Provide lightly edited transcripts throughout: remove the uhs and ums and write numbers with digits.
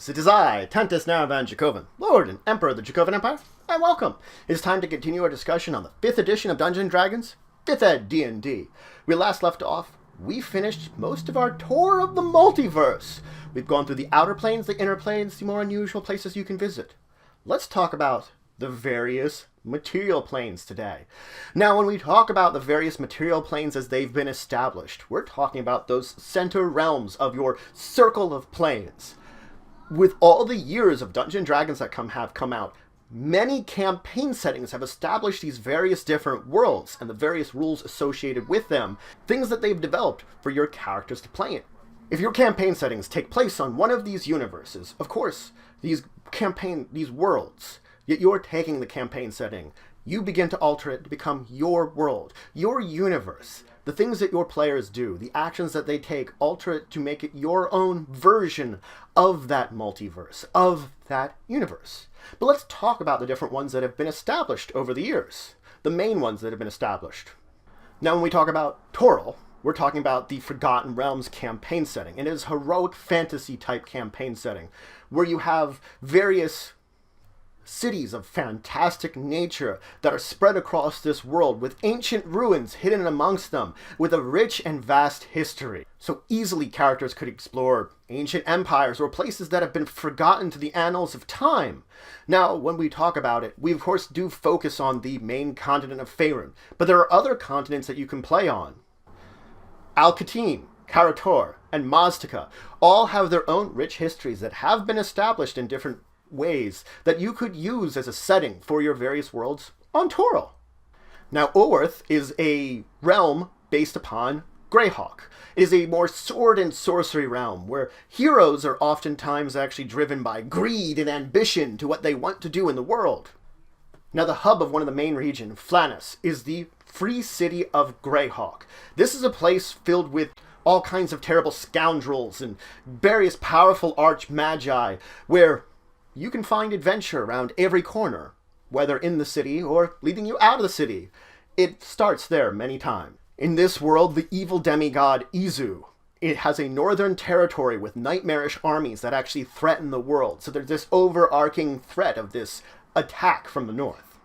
Greetings, it is I, Tentus Naravan Dracovin, Lord and Emperor of the Dracovin Empire, and welcome. It is time to continue our discussion on the 5th edition of Dungeons & Dragons, 5th Ed D&D. We last left off, we finished most of our tour of the Multiverse. We've gone through the outer planes, the inner planes, the more unusual places you can visit. Let's talk about the various material planes today. Now, when we talk about the various material planes as they've been established, we're talking about those center realms of your circle of planes. With all the years of Dungeons & Dragons that have come out, many campaign settings have established these various different worlds and the various rules associated with them, things that they've developed for your characters to play in. If your campaign settings take place on one of these universes, of course, these worlds, yet you're taking the campaign setting, you begin to alter it to become your world, your universe. The things that your players do, the actions that they take, alter it to make it your own version of that multiverse, of that universe. But let's talk about the different ones that have been established over the years, the main ones that have been established. Now, when we talk about Toril, we're talking about the Forgotten Realms campaign setting. It is heroic fantasy type campaign setting, where you have various cities of fantastic nature that are spread across this world with ancient ruins hidden amongst them, with a rich and vast history. So easily characters could explore ancient empires or places that have been forgotten to the annals of time. Now, when we talk about it, we of course do focus on the main continent of Faerun, but there are other continents that you can play on. Al-qadim, kara-tur, and Mystara all have their own rich histories that have been established in different ways that you could use as a setting for your various worlds on Toril. Now, Ulwerth is a realm based upon Greyhawk. It is a more sword and sorcery realm where heroes are oftentimes actually driven by greed and ambition to what they want to do in the world. Now, the hub of one of the main regions, Flannis, is the free city of Greyhawk. This is a place filled with all kinds of terrible scoundrels and various powerful arch-magi where you can find adventure around every corner, whether in the city or leading you out of the city. It starts there many times. In this world, the evil demigod Izu, it has a northern territory with nightmarish armies that actually threaten the world. So there's this overarching threat of this attack from the north.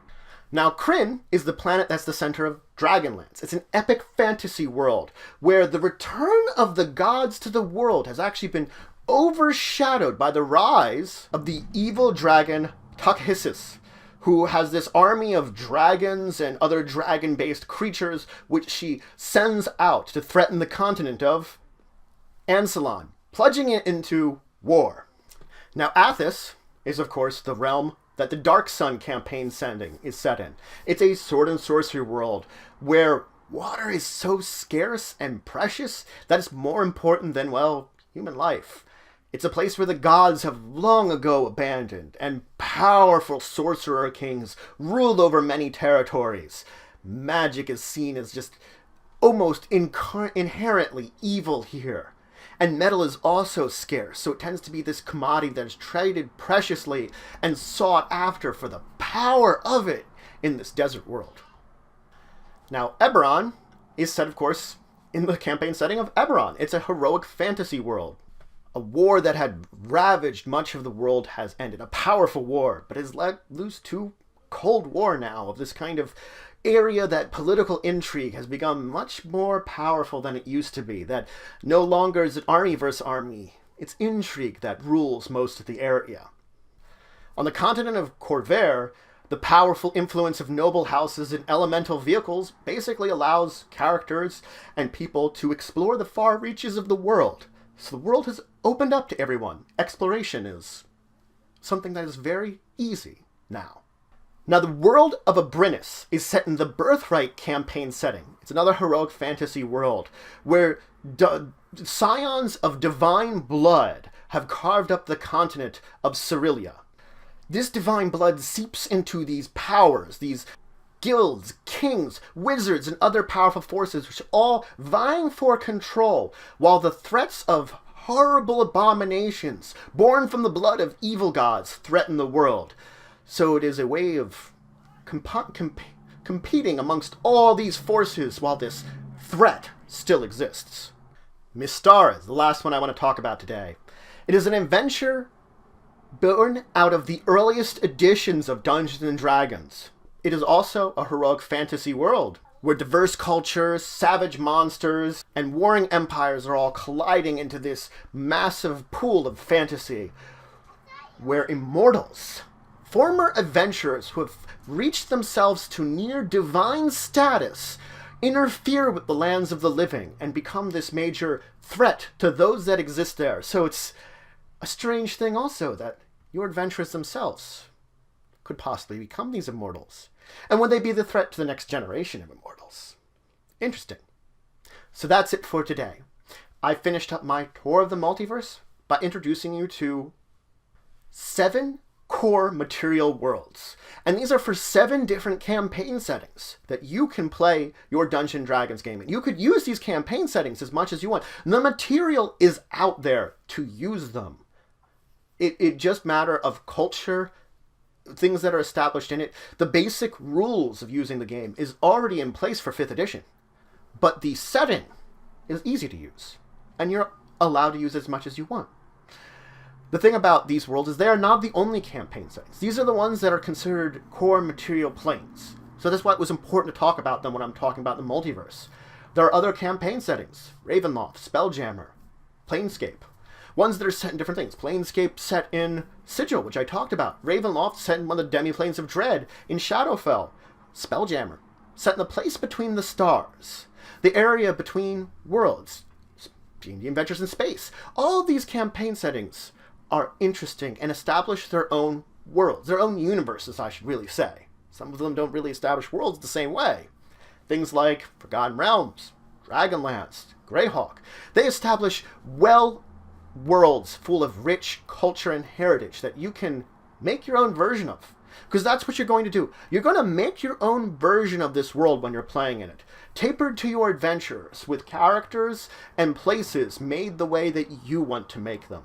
Now, Kryn is the planet that's the center of Dragonlance. It's an epic fantasy world where the return of the gods to the world has actually been overshadowed by the rise of the evil dragon Takhissis, who has this army of dragons and other dragon-based creatures which she sends out to threaten the continent of Ansalon, plunging it into war. Now, Athos is, of course, the realm that the Dark Sun campaign setting is set in. It's a sword and sorcery world where water is so scarce and precious that it's more important than, well, human life. It's a place where the gods have long ago abandoned, and powerful sorcerer kings rule over many territories. Magic is seen as just almost inherently evil here. And metal is also scarce, so it tends to be this commodity that is traded preciously and sought after for the power of it in this desert world. Now, Eberron is set, of course, in the campaign setting of Eberron. It's a heroic fantasy world. A war that had ravaged much of the world has ended. A powerful war, but has let loose to Cold War now of this kind of area that political intrigue has become much more powerful than it used to be. That no longer is it army versus army. It's intrigue that rules most of the area. On the continent of Corvair, the powerful influence of noble houses and elemental vehicles basically allows characters and people to explore the far reaches of the world. So the world has opened up to everyone. Exploration is something that is very easy now. Now, the world of Abrinis is set in the Birthright campaign setting. It's another heroic fantasy world where scions of divine blood have carved up the continent of Cyrilia. This divine blood seeps into these powers, these guilds, kings, wizards, and other powerful forces which are all vying for control, while the threats of horrible abominations born from the blood of evil gods threaten the world. So it is a way of competing amongst all these forces while this threat still exists. Mystara is the last one I want to talk about today. It is an adventure Born out of the earliest editions of Dungeons and Dragons, it is also a heroic fantasy world where diverse cultures, savage monsters, and warring empires are all colliding into this massive pool of fantasy where immortals, former adventurers who have reached themselves to near divine status, interfere with the lands of the living and become this major threat to those that exist there. So it's a strange thing also that your adventurers themselves could possibly become these immortals. And would they be the threat to the next generation of immortals? Interesting. So that's it for today. I finished up my tour of the multiverse by introducing you to 7 core material worlds. And these are for 7 different campaign settings that you can play your Dungeons & Dragons game in. You could use these campaign settings as much as you want. The material is out there to use them. It just matter of culture, things that are established in it. The basic rules of using the game is already in place for 5th edition. But the setting is easy to use. And you're allowed to use as much as you want. The thing about these worlds is they are not the only campaign settings. These are the ones that are considered core material planes. So that's why it was important to talk about them when I'm talking about the multiverse. There are other campaign settings. Ravenloft, Spelljammer, Planescape. Ones that are set in different things. Planescape set in Sigil, which I talked about. Ravenloft set in one of the demi-planes of Dread in Shadowfell. Spelljammer set in the place between the stars. The area between worlds. D&D Adventures in Space. All of these campaign settings are interesting and establish their own worlds, their own universes, I should really say. Some of them don't really establish worlds the same way. Things like Forgotten Realms, Dragonlance, Greyhawk. They establish worlds full of rich culture and heritage that you can make your own version of. Because that's what you're going to do. You're going to make your own version of this world when you're playing in it. Tapered to your adventures with characters and places made the way that you want to make them.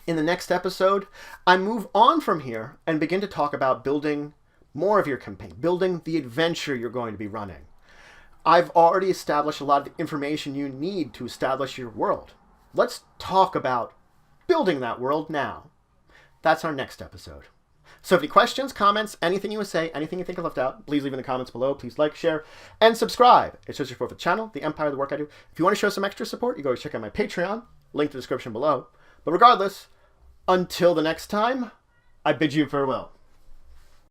In the next episode, I move on from here and begin to talk about building more of your campaign, building the adventure you're going to be running. I've already established a lot of the information you need to establish your world. Let's talk about building that world now. That's our next episode. So if any questions, comments, anything you would say, anything you think I left out, please leave in the comments below. Please like, share, and subscribe. It shows your support for the channel, the empire, the work I do. If you want to show some extra support, you go check out my Patreon, link in the description below. But regardless, until the next time, I bid you farewell.